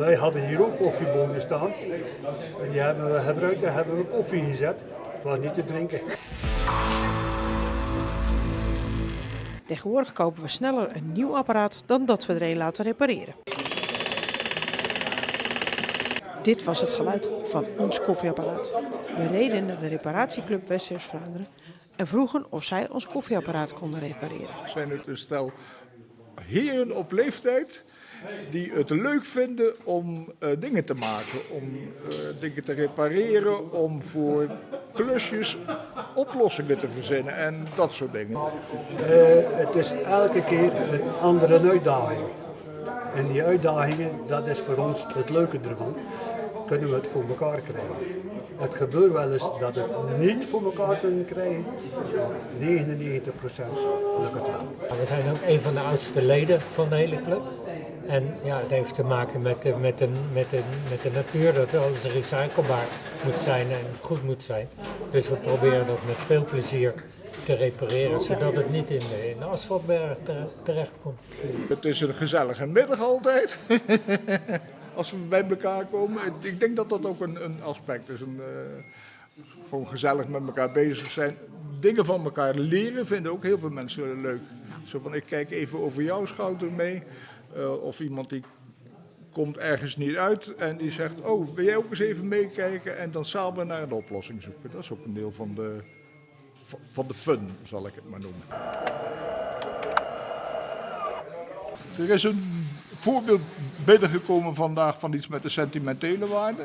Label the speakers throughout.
Speaker 1: Wij hadden hier ook koffiebonen staan. En die hebben we gebruikt en hebben we koffie gezet. Het was niet te drinken.
Speaker 2: Tegenwoordig kopen we sneller een nieuw apparaat dan dat we er een laten repareren. Dit was het geluid van ons koffieapparaat. We reden naar de reparatieclub West-Vlaanderen en vroegen of zij ons koffieapparaat konden repareren.
Speaker 3: Zijn het een stel heren op leeftijd die het leuk vinden om dingen te maken, om dingen te repareren, om voor klusjes oplossingen te verzinnen en dat soort dingen.
Speaker 1: Het is elke keer een andere uitdaging. En die uitdagingen, dat is voor ons het leuke ervan. Kunnen we het voor elkaar krijgen. Het gebeurt wel eens dat we het niet voor elkaar kunnen krijgen, maar 99% lukt het wel.
Speaker 4: We zijn ook een van de oudste leden van de hele club. En ja, het heeft te maken met de natuur, dat alles recyclebaar moet zijn en goed moet zijn. Dus we proberen dat met veel plezier te repareren, zodat het niet in de asfaltberg terechtkomt.
Speaker 3: Het is een gezellige middag altijd. Als we bij elkaar komen. Ik denk dat dat ook een aspect is. Gewoon gezellig met elkaar bezig zijn. Dingen van elkaar leren vinden ook heel veel mensen leuk. Zo van, ik kijk even over jouw schouder mee. Of iemand die komt ergens niet uit en die zegt, oh, wil jij ook eens even meekijken? En dan samen naar een oplossing zoeken. Dat is ook een deel van de fun, zal ik het maar noemen. Er is een voorbeeld binnengekomen vandaag van iets met een sentimentele waarde.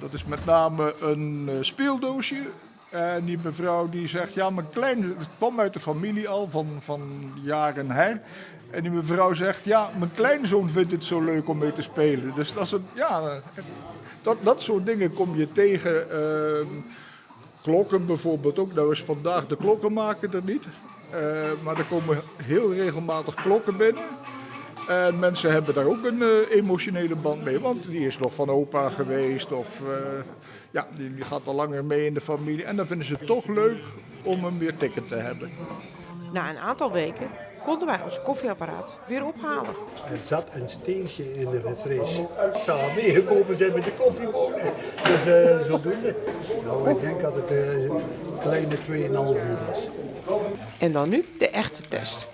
Speaker 3: Dat is met name een speeldoosje. En die mevrouw die zegt, ja, mijn kleine, het kwam uit de familie al van jaren her. En die mevrouw zegt, ja, mijn kleinzoon vindt het zo leuk om mee te spelen. Dus dat is dat soort dingen kom je tegen. Klokken bijvoorbeeld ook. Nou is vandaag de klokkenmaker er niet. Maar er komen heel regelmatig klokken binnen. En mensen hebben daar ook een emotionele band mee, want die is nog van opa geweest of die gaat al langer mee in de familie. En dan vinden ze het toch leuk om hem weer tikken te hebben.
Speaker 2: Na een aantal weken konden wij ons koffieapparaat weer ophalen.
Speaker 1: Er zat een steentje in de refresh. Het zou meegekomen zijn met de koffiebonen. Dus zodoende. Nou, ik denk dat het een kleine 2,5 uur was.
Speaker 2: En dan nu de echte test.